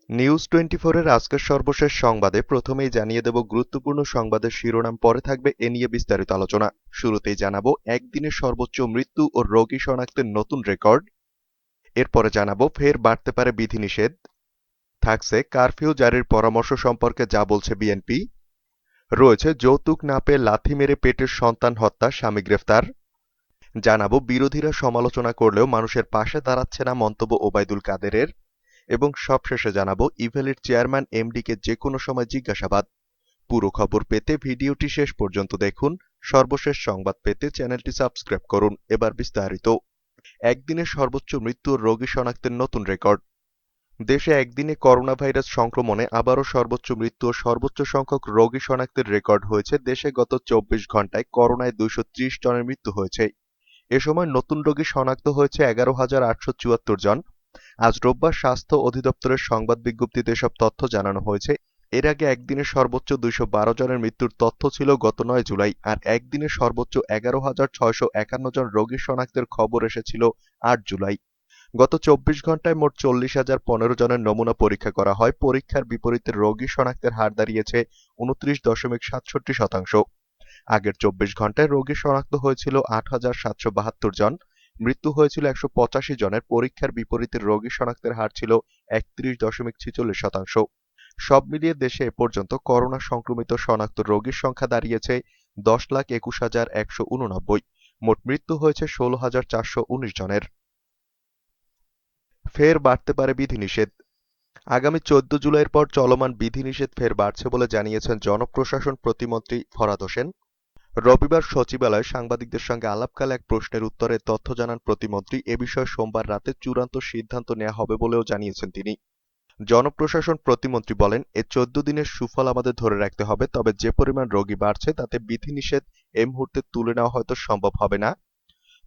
News 24-এর আজকের সর্বশেষ সংবাদে প্রথমেই জানিয়ে দেব গুরুত্বপূর্ণ সংবাদের শিরোনাম, পরে থাকবে এ নিয়ে বিস্তারিত আলোচনা। শুরুতেই জানাবো একদিনে সর্বোচ্চ মৃত্যু ও রোগী শনাক্তের নতুন রেকর্ড। এরপরে জানাবো ফের বাড়তে পারে বিধিনিষেধ। থাকছে কারফিউ জারির পরামর্শ সম্পর্কে যা বলছে বিএনপি। রয়েছে যৌতুক না পেয়ে লাথি মেরে পেটের সন্তান হত্যা, স্বামী গ্রেফতার। জানাবো বিরোধীরা সমালোচনা করলেও মানুষের পাশে দাঁড়াচ্ছে না, মন্তব্য ওবায়দুল কাদেরের। এবং সবশেষে জানাবো ইভেলের চেয়ারম্যান এমডিকে যে কোনো সময় জিজ্ঞাসাবাদ। পুরো খবর পেতে ভিডিওটি শেষ পর্যন্ত দেখুন। সর্বশেষ সংবাদ পেতে চ্যানেলটি সাবস্ক্রাইব করুন। এবার বিস্তারিত। একদিনে সর্বোচ্চ মৃত্যু ও রোগী শনাক্তের নতুন রেকর্ড। দেশে একদিনে করোনা ভাইরাস সংক্রমণে আবারও সর্বোচ্চ মৃত্যু ও সর্বোচ্চ সংখ্যক রোগী শনাক্তের রেকর্ড হয়েছে। দেশে গত 24 ঘন্টায় করোনায় 230 জনের মৃত্যু হয়েছে। এ সময় নতুন রোগী শনাক্ত হয়েছে 11,874 জন। আজ রোববার স্বাস্থ্য অধিদপ্তরের সংবাদ বিজ্ঞপ্তিতে এসব তথ্য জানানো হয়েছে। এর আগে একদিনে সর্বোচ্চ 212 জনের মৃত্যুর তথ্য ছিল গত 9 জুলাই, আর একদিনে সর্বোচ্চ 11,651 জন রোগী শনাক্তের খবর এসেছিল 8 জুলাই। গত 24 ঘন্টায় মোট 40,015 জনের নমুনা পরীক্ষা করা হয়। পরীক্ষার বিপরীতে রোগী শনাক্তের হার দাঁড়িয়েছে 29.67%। আগের 24 ঘন্টায় রোগী শনাক্ত হয়েছিল 8,772 জন। মৃত্যু হয়েছিল 185 জনের। পরীক্ষার বিপরীতে রোগী শনাক্তের হার ছিল 31.46%। সব মিলিয়ে দেশে এ পর্যন্ত করোনা সংক্রমিত শনাক্ত রোগীর সংখ্যা দাঁড়িয়েছে 10,21,189। মোট মৃত্যু হয়েছে 16,419 জনের। ফের বাড়তে পারে বিধিনিষেধ। আগামী 14 জুলাইয়ের পর চলমান বিধিনিষেধ ফের বাড়ছে বলে জানিয়েছেন জনপ্রশাসন প্রতিমন্ত্রী ফরহাদ হোসেন। রবিবার সচিবালয়ে সাংবাদিকদের সঙ্গে আলাপকালে এক প্রশ্নের উত্তরে তথ্য জানান প্রতিমন্ত্রী। এ বিষয়ে সোমবার রাতে চূড়ান্ত সিদ্ধান্ত নেওয়া হবে বলেও জানিয়েছেন তিনি। জনপ্রশাসন প্রতিমন্ত্রী বলেন, এ 14 দিনের সুফল আমাদের ধরে রাখতে হবে। তবে যে পরিমাণ রোগী বাড়ছে তাতে বিধিনিষেধ এই মুহূর্তে তুলে নেওয়া হয়তো সম্ভব হবে না।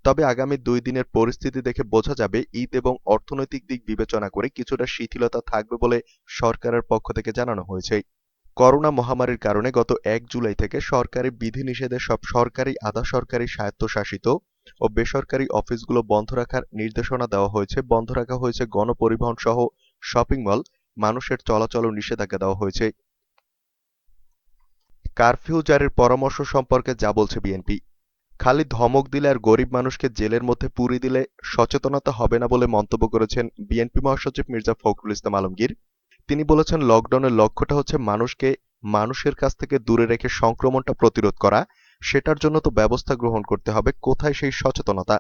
তবে আগামী 2 দিনের পরিস্থিতি দেখে বোঝা যাবে ঈদ এবং অর্থনৈতিক দিক বিবেচনা করে কিছুটা শিথিলতা থাকবে বলে সরকারের পক্ষ থেকে জানানো হয়েছে। করোনা মহামারীর কারণে গত 1 জুলাই থেকে সরকারি বিধিনিষেধে সব সরকারি, আধা সরকারি, স্বায়ত্তশাসিত ও বেসরকারি অফিসগুলো বন্ধ রাখার নির্দেশনা দেওয়া হয়েছে। বন্ধ রাখা হয়েছে গণপরিবহন সহ শপিং মল। মানুষের চলাচলও নিষেধাজ্ঞা দেওয়া হয়েছে। কারফিউ জারির পরামর্শ সম্পর্কে যা বলছে বিএনপি। খালি ধমক দিলে আর গরিব মানুষকে জেলের মধ্যে পুরে দিলে সচেতনতা হবে না বলে মন্তব্য করেছেন বিএনপি মহাসচিব মির্জা ফখরুল ইসলাম আলমগীর। তিনি বলেছেন, লকডাউনের লক্ষ্যটা হচ্ছে মানুষকে মানুষের কাছ থেকে দূরে রেখে সংক্রমণটা প্রতিরোধ করা। সেটার জন্য তো ব্যবস্থা গ্রহণ করতে হবে। কোথায় সেই সচেতনতা?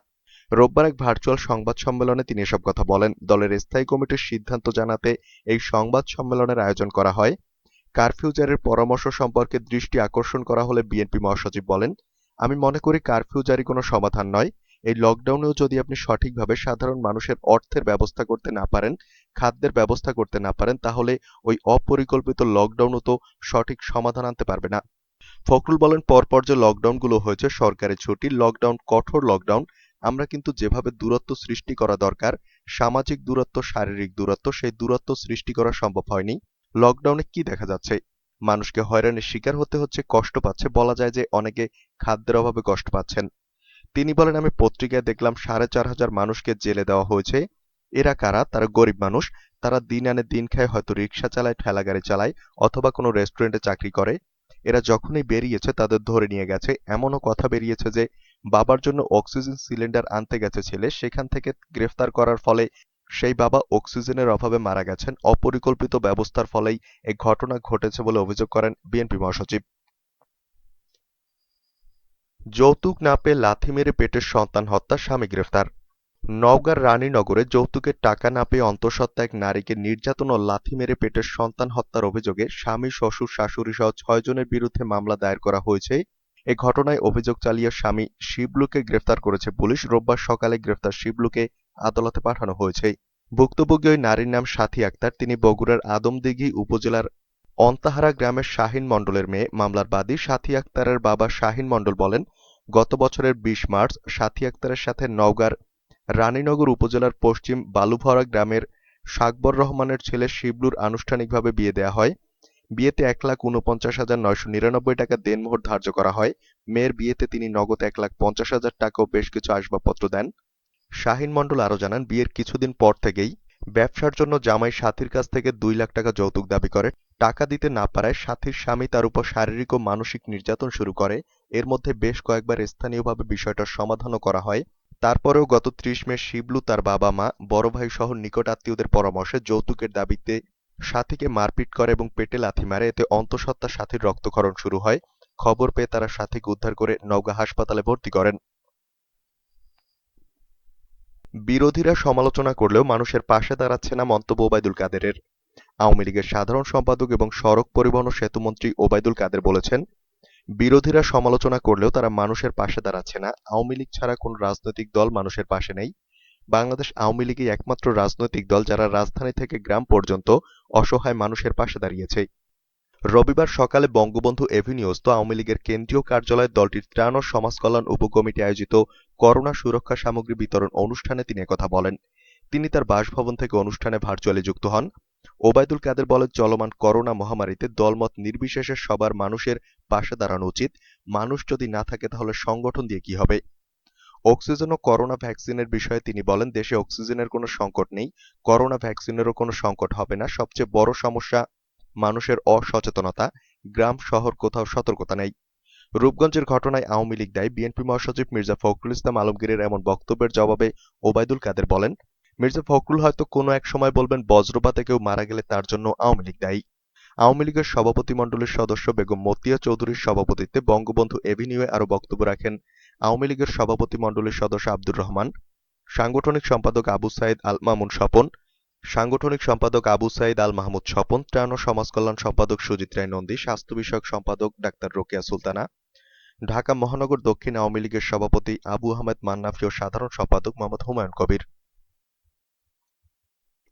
রোববার এক ভার্চুয়াল সংবাদ সম্মেলনে তিনি এসব কথা বলেন। দলের স্থায়ী কমিটির সিদ্ধান্ত জানাতে এই সংবাদ সম্মেলনের আয়োজন করা হয়। কারফিউ জারির পরামর্শ সম্পর্কে দৃষ্টি আকর্ষণ করা হলে বিএনপি মহাসচিব বলেন, আমি মনে করি কারফিউ জারি কোনো সমাধান নয়। এই লকডাউনেও যদি আপনি সঠিকভাবে সাধারণ মানুষের অর্থের ব্যবস্থা করতে না পারেন, খাদ্যের ব্যবস্থা করতে না পারেন, তাহলে ওই অপরিকল্পিত লকডাউনও তো সঠিক সমাধান আনতে পারবে না। ফখরুল বলেন, পরপর যে লকডাউনগুলো হয়েছে সরকারি ছুটি, লকডাউন, কঠোর লকডাউন, আমরা কিন্তু যেভাবে দূরত্ব সৃষ্টি করা দরকার, সামাজিক দূরত্ব, শারীরিক দূরত্ব, সেই দূরত্ব সৃষ্টি করা সম্ভব হয়নি। লকডাউনে কি দেখা যাচ্ছে? মানুষকে হয়রানির শিকার হতে হচ্ছে, কষ্ট পাচ্ছে। বলা যায় যে অনেকে খাদ্যের অভাবে কষ্ট পাচ্ছেন। তিনি বলেন, আমি পত্রিকায় দেখলাম 4,500 মানুষকে জেলে দেওয়া হয়েছে। এরা কারা? তারা গরিব মানুষ। তারা দিন আনে দিন খায়, হয়তো রিক্সা চালায়, ঠেলাগাড়ি চালায়, অথবা কোনো রেস্টুরেন্টে চাকরি করে। এরা যখনই বেরিয়েছে তাদের ধরে নিয়ে গেছে। এমনও কথা বেরিয়েছে যে বাবার জন্য অক্সিজেন সিলিন্ডার আনতে গেছে ছেলে, সেখান থেকে গ্রেফতার করার ফলে সেই বাবা অক্সিজেনের অভাবে মারা গেছেন। অপরিকল্পিত ব্যবস্থার ফলেই এ ঘটনা ঘটেছে বলে অভিযোগ করেন বিএনপি মহাসচিব। যৌতুক না পেয়ে লাথি মেরে পেটের সন্তান হত্যা, স্বামী গ্রেফতার। নওগাঁর রানীনগরে যৌতুকের টাকা না পেয়ে অন্তঃসত্ত্বা এক নারীকে নির্যাতন ও লাথি মেরে পেটের সন্তান হত্যার অভিযোগে স্বামী, শ্বশুর, শাশুড়ি সহ 6 জনের বিরুদ্ধে মামলা দায়ের করা হয়েছে। এ ঘটনায় অভিযোগ চালিয়ে স্বামী শিবলুকে গ্রেফতার করেছে পুলিশ। রোববার সকালে গ্রেফতার শিবলুকে আদালতে পাঠানো হয়েছে। ভুক্তভোগী ওই নারীর নাম সাথী আক্তার। তিনি বগুড়ার আদমদীঘি উপজেলার অন্তাহারা গ্রামের শাহীন মণ্ডলের মেয়ে। মামলার বাদী সাথী আক্তারের বাবা শাহীন মণ্ডল বলেন, গত বছরের 20 মার্চ সাথী আক্তারের সাথে নওগাঁর রানীনগর উপজেলার পশ্চিম বালুভরা গ্রামের সাকবর রহমানের ছেলে শিবলুর আনুষ্ঠানিকভাবে বিয়ে দেয়া হয়। বিয়েতে 1,49,999 টাকা দেনমোহর ধার্য করা হয়। মেয়ের বিয়েতে তিনি নগদ 1,50,000 টাকা ও বেশ কিছু আসবাবপত্র দেন। শাহীন মণ্ডল আরও জানান, বিয়ের কিছুদিন পর থেকেই ব্যবসার জন্য জামাই সাথীর কাছ থেকে 2 লাখ টাকা যৌতুক দাবি করে। টাকা দিতে না পারায় সাথীর স্বামী তার উপর শারীরিক ও মানসিক নির্যাতন শুরু করে। এর মধ্যে বেশ কয়েকবার স্থানীয়ভাবে বিষয়টার সমাধানও করা হয়। তারপরেও গত 30 মে শিবলু তার বাবা-মা, বড় ভাই সহ নিকট আত্মীয়দের পরামর্শে যৌতুকের দাবিতে সাথীকে মারপিট করে এবং পেটে লাথি মারে। এতে অন্তঃসত্ত্বা সাথীর রক্তক্ষরণ শুরু হয়। খবর পেয়ে তারা সাথীকে উদ্ধার করে নওগাঁ হাসপাতালে ভর্তি করেন। বিরোধীরা সমালোচনা করলেও মানুষের পাশে দাঁড়াচ্ছে না মন্তব্য ওবায়দুল কাদেরের। আওয়ামী লীগের সাধারণ সম্পাদক এবং সড়ক পরিবহন ও সেতুমন্ত্রী ওবায়দুল কাদের বলেছেন, বিরোধীরা সমালোচনা করলেও তারা মানুষের পাশে দাঁড়াচ্ছে না। আওয়ামী লীগ ছাড়া কোনো রাজনৈতিক দল মানুষের পাশে নেই। বাংলাদেশ আওয়ামী লীগই একমাত্র রাজনৈতিক দল যারা রাজধানী থেকে গ্রাম পর্যন্ত অসহায় মানুষের পাশে দাঁড়িয়েছে। রবিবার সকালে বঙ্গবন্ধু এভিনিউস্থ আওয়ামী লীগের কেন্দ্রীয় কার্যালয়ে দলটির ত্রাণ ও সমাজকল্যাণ উপকমিটি আয়োজিত করোনা সুরক্ষা সামগ্রী বিতরণ অনুষ্ঠানে তিনি একথা বলেন। তিনি তার বাসভবন থেকে অনুষ্ঠানে ভার্চুয়ালি যুক্ত হন। ওবায়দুল কাদের বলেন, চলমান করোনা মহামারীতে দলমত নির্বিশেষে সবার মানুষের পাশে দাঁড়ানো উচিত। মানুষ যদি না থাকে তাহলে সংগঠন দিয়ে কি হবে? অক্সিজেন ও করোনা ভ্যাকসিনের বিষয়ে তিনি বলেন, দেশে অক্সিজেনের কোনো সংকট নেই, করোনা ভ্যাকসিনেরও কোনো সংকট হবে না। সবচেয়ে বড় সমস্যা মানুষের অসচেতনতা। গ্রাম শহর কোথাও সতর্কতা নেই। রূপগঞ্জের ঘটনায় আওয়ামী লীগ দায়ী। বিএনপি মহাসচিব মির্জা ফখরুল ইসলাম আলমগীরের এমন বক্তব্যের জবাবে ওবায়দুল কাদের বলেন, মির্জা ফখরুল হয়তো কোনো এক সময় বলবেন বজ্রপাতে কেউ মারা গেলে তার জন্য আওয়ামী লীগ দায়ী। আওয়ামী লীগের সভাপতিমণ্ডলীর সদস্য বেগম মতিয়া চৌধুরীর সভাপতিত্বে বঙ্গবন্ধু এভিনিউয়ে আরও বক্তব্য রাখেন আওয়ামী লীগের সভাপতিমণ্ডলীর সদস্য আব্দুর রহমান, সাংগঠনিক সম্পাদক আবু সাইদ আল মামুন স্বপন, সাংগঠনিক সম্পাদক আবু সাইদ আল মাহমুদ স্বপন, ত্রাণ ও সমাজকল্যাণ সম্পাদক সুজিত রায় নন্দী, স্বাস্থ্য বিষয়ক সম্পাদক ডাক্তার রোকেয়া সুলতানা, ঢাকা মহানগর দক্ষিণ আওয়ামী লীগের সভাপতি আবু আহমেদ মান্নাফি ও সাধারণ সম্পাদক মোহাম্মদ হুমায়ুন কবির।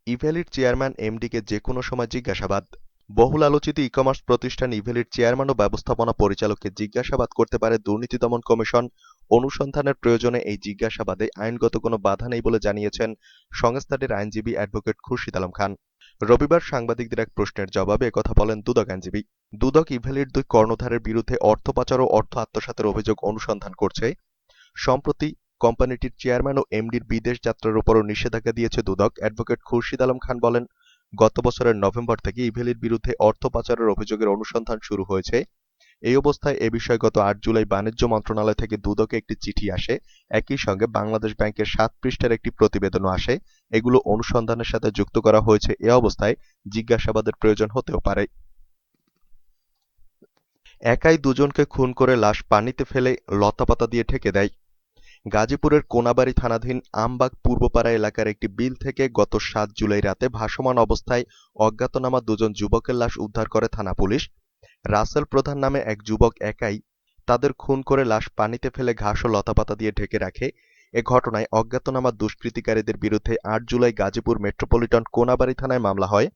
ইভ্যালির চেয়ারম্যান এমডিকে যেকোনো সময় জিজ্ঞাসাবাদ। বহুল আলোচিত ই-কমার্স প্রতিষ্ঠান ইভ্যালির চেয়ারম্যান ও ব্যবস্থাপনা পরিচালককে জিজ্ঞাসাবাদ করতে পারে দুর্নীতি দমন কমিশন। অনুসন্ধানের প্রয়োজনে এই জিজ্ঞাসাবাদে আইনগত কোনো বাধা নেই বলে জানিয়েছেন সংস্থাটির আইনজীবী অ্যাডভোকেট খুরশিদ আলম খান। রবিবার সাংবাদিকদের এক প্রশ্নের জবাবে একথা বলেন দুদক আইনজীবী। দুদক ইভ্যালির 2 কর্ণধারের বিরুদ্ধে অর্থ পাচার ও অর্থ আত্মসাতের অভিযোগ অনুসন্ধান করছে। সম্প্রতি কোম্পানিটির চেয়ারম্যান ও এমডির বিদেশ যাত্রার উপরও নিষেধাজ্ঞা দিয়েছে দুদক। অ্যাডভোকেট খুরশিদ আলম খান বলেন, গত বছরের নভেম্বর থেকে ইভ্যালির বিরুদ্ধে অর্থ পাচারের অভিযোগের অনুসন্ধান শুরু হয়েছে। এই অবস্থায় এ বিষয়ে গত 8 জুলাই বাণিজ্য মন্ত্রণালয় থেকে দুদকে একটি চিঠি আসে। একই সঙ্গে বাংলাদেশ ব্যাংকের 7 পৃষ্ঠার একটি প্রতিবেদনও আসে। এগুলো অনুসন্ধানের সাথে যুক্ত করা হয়েছে। এ অবস্থায় জিজ্ঞাসাবাদের প্রয়োজন হতেও পারে। একাই দুজনকে খুন করে লাশ পানিতে ফেলে লতাপাতা দিয়ে ঢেকে দেয়। গাজীপুরের কোনাবাড়ী থানাধীন আমবাগ পূর্বপাড়া এলাকার একটি বিল থেকে গত 7 জুলাই রাতে ভাসমান অবস্থায় অজ্ঞাতনামা 2 জন যুবকের লাশ উদ্ধার করে থানা পুলিশ। রাসেল প্রধান নামে এক যুবক একাই তাদের খুন করে লাশ পানিতে ফেলে ঘাস ও লতাপাতা দিয়ে ঢেকে রাখে। এ ঘটনায় অজ্ঞাতনামা দুষ্কৃতিকারীদের বিরুদ্ধে 8 জুলাই গাজীপুর মেট্রোপলিটন কোনাবাড়ী থানায় মামলা হয়।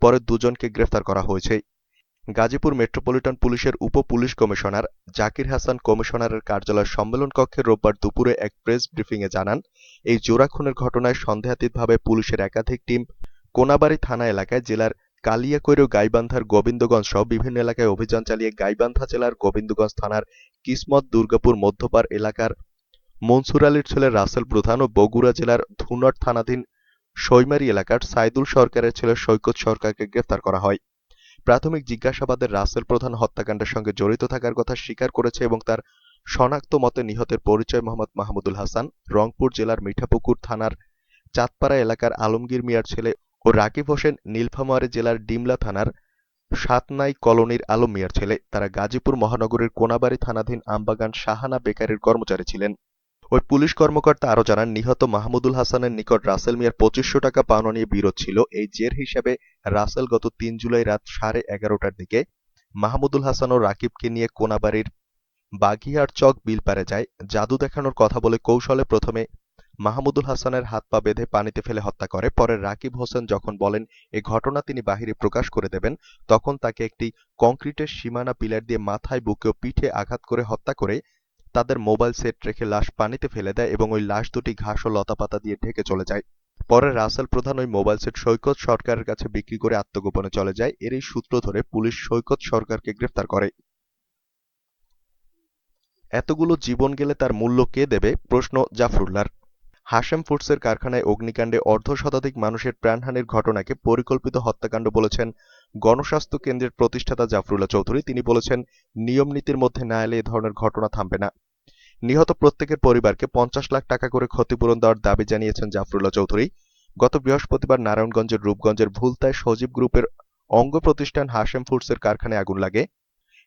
পরে দুজনকে গ্রেফতার করা হয়েছে। গাজীপুর মেট্রোপলিটন পুলিশের উপ পুলিশ কমিশনার জাকির হাসান কমিশনারের কার্যালয়ের সম্মেলন কক্ষে রোববার দুপুরে এক প্রেস ব্রিফিংয়ে জানান, এই জোড়া খুনের ঘটনায় সন্দেহাতীতভাবে পুলিশের একাধিক টিম কোনাবাড়ী থানা এলাকায় জেলার কালিয়াকৈর, গাইবান্ধার গোবিন্দগঞ্জ সহ বিভিন্ন এলাকায় অভিযান চালিয়ে গাইবান্ধা জেলার গোবিন্দগঞ্জ থানার কিসমত দুর্গাপুর মধ্যপাড় এলাকার মনসুর আলীর ছেলে রাসেল প্রধান ও বগুড়া জেলার ধুনট থানাধীন সৈমারি এলাকার সাইদুল সরকারের ছেলে সৈকত সরকারকে গ্রেফতার করা হয়। প্রাথমিক জিজ্ঞাসাবাদে রাসেল প্রধান হত্যাকাণ্ডের সঙ্গে জড়িত থাকার কথা স্বীকার করেছে এবং তার শনাক্ত মতে নিহতের পরিচয় মোহাম্মদ মাহমুদুল হাসান, রংপুর জেলার মিঠাপুকুর থানার চাঁদপাড়া এলাকার আলমগীর মিয়ার ছেলে ও রাকিব হোসেন নীলফামারী জেলার ডিমলা থানার সাতনাই কলোনির আলম মিয়ার ছেলে। তারা গাজীপুর মহানগরীর কোনাবাড়ী থানাধীন আমবাগান শাহানা বেকারির কর্মচারী ছিলেন। ওই পুলিশ কর্মকর্তা আরও জানান, নিহত মাহমুদুল হাসানের নিকট রাসেল মিয়ার 2500 টাকা পাওনা নিয়ে বিরোধ ছিল। এই জের হিসেবে রাসেল গত 3 জুলাই রাত 11:30টার দিকে মাহমুদুল হাসান ও রাকিবকে নিয়ে কোনাবাড়ির বাঘিয়ার চক বিলপাড়ে যায়। জাদু দেখানোর কথা বলে কৌশলে প্রথমে মাহমুদুল হাসানের হাত পা বেঁধে পানিতে ফেলে হত্যা করে। পরে রাকিব হোসেন যখন বলেন এ ঘটনা তিনি বাহিরে প্রকাশ করে দেবেন, তখন তাকে একটি কংক্রিটের সীমানা পিলার দিয়ে মাথায়, বুকে ও পিঠে আঘাত করে হত্যা করে তাদের মোবাইল সেট রেখে লাশ পানিতে ফেলে দেয় এবং ওই লাশ দুটি ঘাস ও লতাপাতা দিয়ে ঢেকে চলে যায়। পরে রাসেল প্রধান ওই মোবাইল সেট সৈকত সরকারের কাছে বিক্রি করে আত্মগোপনে চলে যায়। এরই সূত্র ধরে পুলিশ সৈকত সরকারকে গ্রেফতার করে। এতগুলো জীবন গেলে তার মূল্য কে দেবে, প্রশ্ন জাফরুল্লাহর। হাশেম ফুডসের কারখানায় অগ্নিকাণ্ডে অর্ধশতাধিক মানুষের প্রাণহানির ঘটনাকে পরিকল্পিত হত্যাকাণ্ড বলেছেন গণস্বাস্থ্য কেন্দ্রের প্রতিষ্ঠাতা জাফরুল্লাহ চৌধুরী। তিনি বলেছেন, নিয়ম নীতির মধ্যে না এলে এ ধরনের ঘটনা থামবে না। নিহত প্রত্যেকের পরিবারকে ৫০ লাখ টাকা করে ক্ষতিপূরণ দেওয়ার দাবি জানিয়েছেন জাফরুল্লাহ চৌধুরী। গত বৃহস্পতিবার নারায়ণগঞ্জের রূপগঞ্জের ভুলতায় সজীব গ্রুপের অঙ্গ প্রতিষ্ঠান হাশেম ফুডসের কারখানায় আগুন লাগে।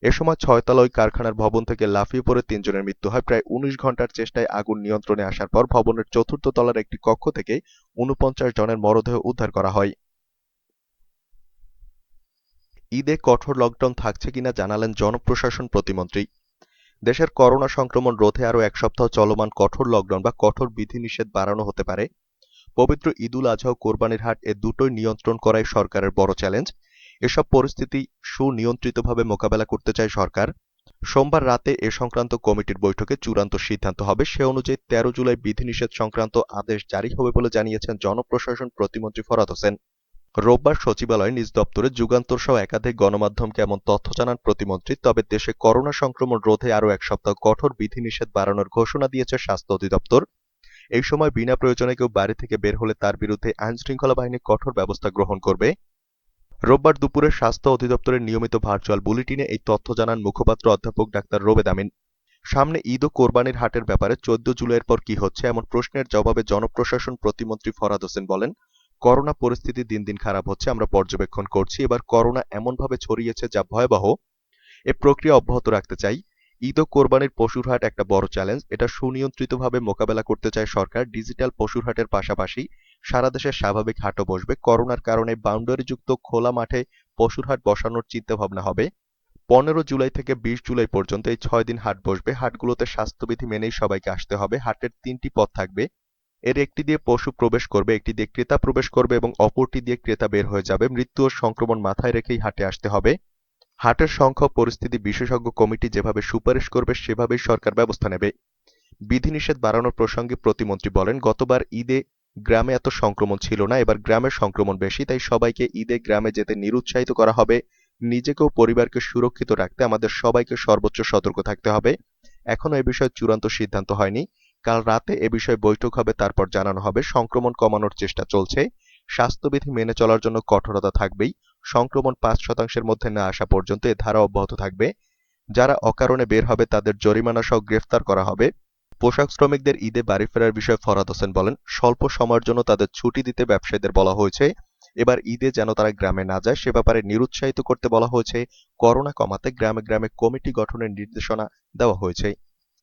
এ সময় ৬ তলা ওই কারখানার ভবন থেকে লাফিয়ে পড়ে ৩ জনের মৃত্যু হয়। প্রায় ১৯ ঘণ্টার চেষ্টায় আগুন নিয়ন্ত্রণে আসার পর ভবনের চতুর্থ তলার একটি কক্ষ থেকে ৪৯ জনের মরদেহ উদ্ধার করা হয়। ঈদে কঠোর লকডাউন থাকছে কিনা জানালেন জনপ্রশাসন প্রতিমন্ত্রী। দেশের করোনা সংক্রমণ রোধে আরও ১ সপ্তাহ চলমান কঠোর লকডাউন বা কঠোর বিধিনিষেধ বাড়ানো হতে পারে। পবিত্র ঈদুল আজহা ও কোরবানির হাট এ দুটোই নিয়ন্ত্রণ করাই সরকারের বড় চ্যালেঞ্জ। এসব পরিস্থিতি সুনিয়ন্ত্রিতভাবে মোকাবেলা করতে চায় সরকার। সোমবার রাতে এ সংক্রান্ত কমিটির বৈঠকে চূড়ান্ত সিদ্ধান্ত হবে। সে অনুযায়ী ১৩ জুলাই বিধিনিষেধ সংক্রান্ত আদেশ জারি হবে বলে জানিয়েছেন জনপ্রশাসন প্রতিমন্ত্রী ফরহাদ হোসেন। রোববার সচিবালয়ে নিজ দপ্তরে যুগান্তর সহ একাধিক গণমাধ্যমকে এমন তথ্য জানান প্রতিমন্ত্রী। তবে দেশে করোনা সংক্রমণ রোধে আরও ১ সপ্তাহ কঠোর বিধিনিষেধ বাড়ানোর ঘোষণা দিয়েছে স্বাস্থ্য অধিদপ্তর। এই সময় বিনা প্রয়োজনে কেউ বাড়ি থেকে বের হলে তার বিরুদ্ধে আইনশৃঙ্খলা বাহিনী কঠোর ব্যবস্থা গ্রহণ করবে। রোববার দুপুরে স্বাস্থ্য অধিদপ্তরের নিয়মিত ভার্চুয়াল বুলেটিনে এই তথ্য জানান মুখপাত্র অধ্যাপক ডাক্তার রোবেদ আমিন। সামনে ঈদ ও কোরবানির হাটের ব্যাপারে ১৪ জুলাইয়ের পর কি হচ্ছে এমন প্রশ্নের জবাবে জনপ্রশাসন প্রতিমন্ত্রী ফরহাদ হোসেন বলেন, করোনা পরিস্থিতি দিন দিন খারাপ হচ্ছে, আমরা পর্যবেক্ষণ করছি। এবার করোনা এমনভাবে ছড়িয়েছে যা ভয়াবহ। এ প্রক্রিয়া অব্যাহত রাখতে চাই। ঈদ ও কোরবানির পশুর হাট একটা বড় চ্যালেঞ্জ। এটা সুনিয়ন্ত্রিতভাবে মোকাবেলা করতে চায় সরকার। ডিজিটাল পশুর হাটের পাশাপাশি সারা দেশে স্বাভাবিক হাটও বসবে। করোনার কারণে বাউন্ডারিযুক্ত খোলা মাঠে পশুর হাট বসানোর চিন্তাভাবনা হবে। ১৫ জুলাই থেকে ২০ জুলাই পর্যন্ত এই ৬ দিন হাট বসবে। হাটগুলোতে স্বাস্থ্যবিধি মেনেই সবাইকে আসতে হবে। হাটের ৩টি পথ থাকবে। এর একটি দিয়ে পশু প্রবেশ করবে, একটি দিয়ে ক্রেতা প্রবেশ করবে এবং অপরটি দিয়ে ক্রেতা বের হয়ে যাবে। মৃত্যু ও সংক্রমণ মাথায় রেখেই হাটে আসতে হবে। হাটের সংখ্যা পরিস্থিতি বিশেষজ্ঞ কমিটি যেভাবে সুপারিশ করবে সেভাবেই সরকার ব্যবস্থা নেবে। বিধিনিষেধ বাড়ানোর প্রসঙ্গে প্রতিমন্ত্রী বলেন, গতবার ঈদে গ্রামে এত সংক্রমণ ছিল না, এবার গ্রামের সংক্রমণ বেশি। তাই সবাইকে ঈদে গ্রামে যেতে নিরুৎসাহিত করা হবে। নিজেকে ও পরিবারকে সুরক্ষিত রাখতে আমাদের সবাইকে সর্বোচ্চ সতর্ক থাকতে হবে। এখনো এ বিষয়ে চূড়ান্ত সিদ্ধান্ত হয়নি। কাল রাতে এ বিষয়ে বৈঠক হবে, তারপর জানানো হবে। সংক্রমণ কমানোর চেষ্টা চলছে। স্বাস্থ্যবিধি মেনে চলার জন্য কঠোরতা থাকবেই। সংক্রমণ ৫% মধ্যে না আসা পর্যন্ত এ ধারা অব্যাহত থাকবে। যারা অকারণে বের হবে তাদের জরিমানা সহ গ্রেফতার করা হবে। পোশাক শ্রমিকদের ঈদে বাড়ি ফেরার বিষয়ে ফরহাদ হোসেন বলেন, স্বল্প সময়ের জন্য তাদের ছুটি দিতে ব্যবসায়ীদের বলা হয়েছে। এবার ঈদে যেন তারা গ্রামে না যায় সে ব্যাপারে নিরুৎসাহিত করতে বলা হয়েছে। করোনা কমাতে গ্রামে গ্রামে কমিটি গঠনের নির্দেশনা দেওয়া হয়েছে।